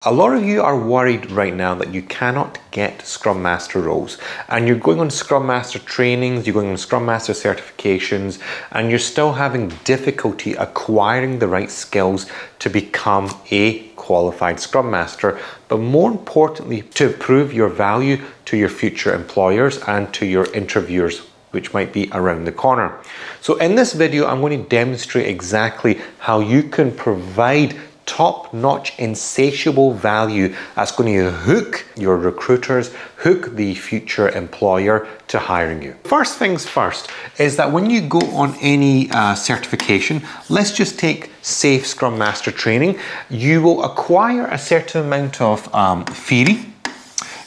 A lot of you are worried right now that you cannot get Scrum Master roles, and you're going on Scrum Master trainings, you're going on Scrum Master certifications, and you're still having difficulty acquiring the right skills to become a qualified Scrum Master, but more importantly, to prove your value to your future employers and to your interviewers, which might be around the corner. So in this video, I'm going to demonstrate exactly how you can provide top-notch, insatiable value that's going to hook your recruiters, hook the future employer to hiring you. First things first is that when you go on any certification, let's just take Safe Scrum Master training, you will acquire a certain amount of theory.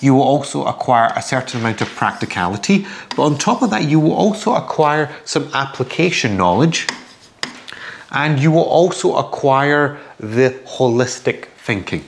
You will also acquire a certain amount of practicality, but on top of that, you will also acquire some application knowledge, and you will also acquire the holistic thinking.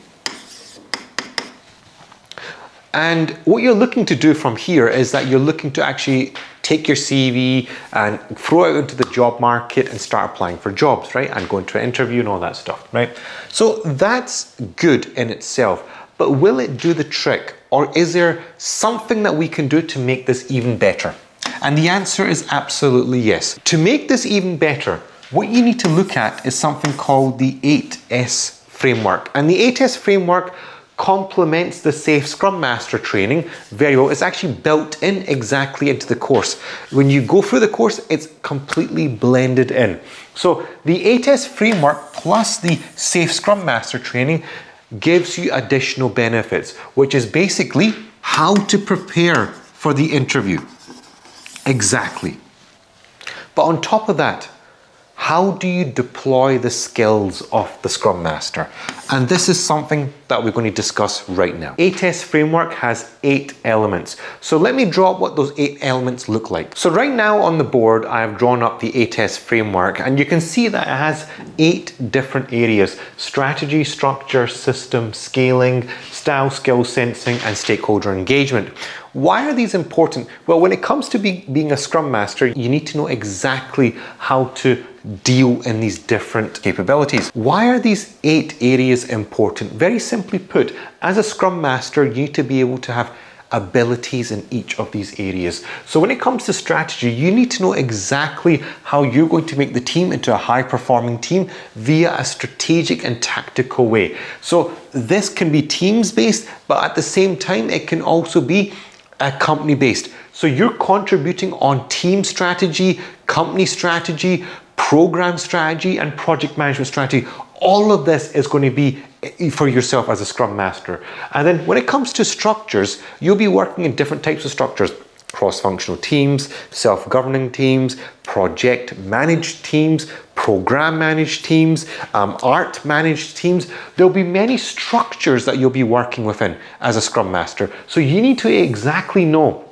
And what you're looking to do from here is that you're looking to actually take your CV and throw it into the job market and start applying for jobs, right? And going to an interview and all that stuff, right? So that's good in itself, but will it do the trick? Or is there something that we can do to make this even better? And the answer is absolutely yes. To make this even better, what you need to look at is something called the 8S framework. And the 8S framework complements the Safe Scrum Master training very well. It's actually built in exactly into the course. When you go through the course, it's completely blended in. So the 8S framework plus the Safe Scrum Master training gives you additional benefits, which is basically how to prepare for the interview. Exactly. But on top of that, how do you deploy the skills of the Scrum Master? And this is something that we're going to discuss right now. 8S framework has 8 elements. So let me draw up what those 8 elements look like. So right now on the board, I have drawn up the 8S framework, and you can see that it has 8 different areas: strategy, structure, system, scaling, style, skill, sensing, and stakeholder engagement. Why are these important? Well, when it comes to being a Scrum Master, you need to know exactly how to deal in these different capabilities. Why are these 8 areas important? Very simply put, as a Scrum Master, you need to be able to have abilities in each of these areas. So when it comes to strategy, you need to know exactly how you're going to make the team into a high-performing team via a strategic and tactical way. So this can be teams-based, but at the same time, it can also be company-based. So you're contributing on team strategy, company strategy, program strategy, and project management strategy. All of this is going to be for yourself as a Scrum Master. And then when it comes to structures, you'll be working in different types of structures: cross-functional teams, self-governing teams, project managed teams, program managed teams, art managed teams. There'll be many structures that you'll be working within as a Scrum Master. So you need to exactly know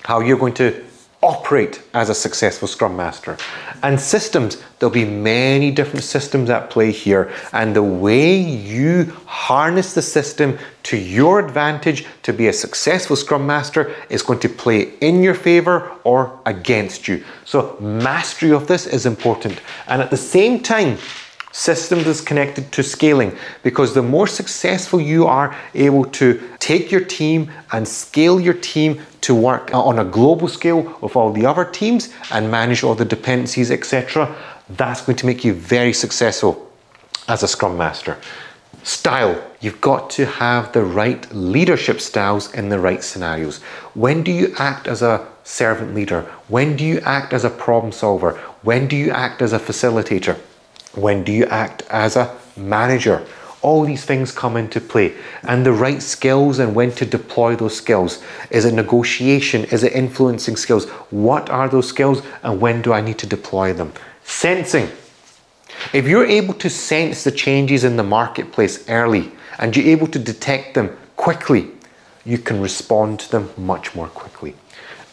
how you're going to operate as a successful Scrum Master. And systems, there'll be many different systems at play here, and the way you harness the system to your advantage to be a successful Scrum Master is going to play in your favor or against you. So mastery of this is important. And at the same time, systems is connected to scaling, because the more successful you are able to take your team and scale your team to work on a global scale with all the other teams and manage all the dependencies, etc., that's going to make you very successful as a Scrum Master. Style. You've got to have the right leadership styles in the right scenarios. When do you act as a servant leader? When do you act as a problem solver? When do you act as a facilitator? When do you act as a manager? All these things come into play, and the right skills and when to deploy those skills. Is it negotiation? Is it influencing skills? What are those skills and when do I need to deploy them? Sensing. If you're able to sense the changes in the marketplace early and you're able to detect them quickly, you can respond to them much more quickly.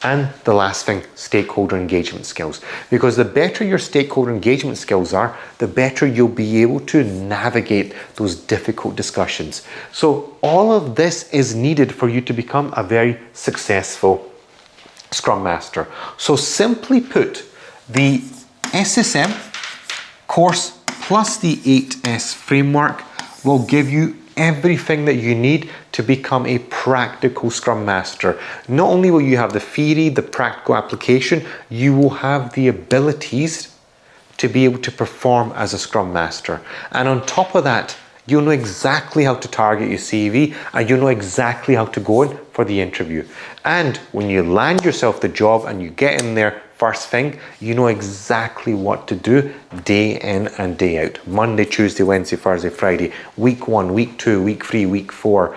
And the last thing, stakeholder engagement skills. Because the better your stakeholder engagement skills are, the better you'll be able to navigate those difficult discussions. So all of this is needed for you to become a very successful Scrum Master. So simply put, the SSM course plus the 8S framework will give you everything that you need to become a practical Scrum Master. Not only will you have the theory, the practical application, you will have the abilities to be able to perform as a Scrum Master. And on top of that, you'll know exactly how to target your CV, and you'll know exactly how to go in for the interview. And when you land yourself the job and you get in there first thing, you know exactly what to do day in and day out. Monday, Tuesday, Wednesday, Thursday, Friday, week 1, week 2, week 3, week 4,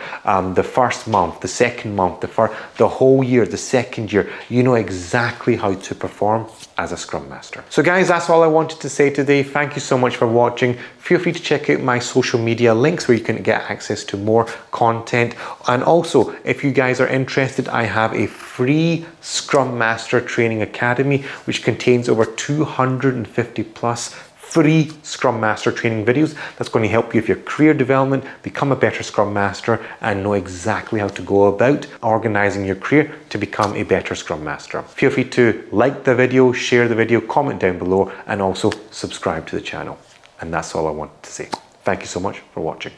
the first month, the second month, the whole year, the second year. You know exactly how to perform as a Scrum Master. So guys, that's all I wanted to say today. Thank you so much for watching. Feel free to check out my social media links where you can get access to more content. And also, if you guys are interested, I have a free Scrum Master Training Academy, which contains over 250 plus free Scrum Master training videos that's going to help you with your career development, become a better Scrum Master, and know exactly how to go about organizing your career to become a better Scrum Master. Feel free to like the video, share the video, comment down below, and also subscribe to the channel. And that's all I wanted to say. Thank you so much for watching.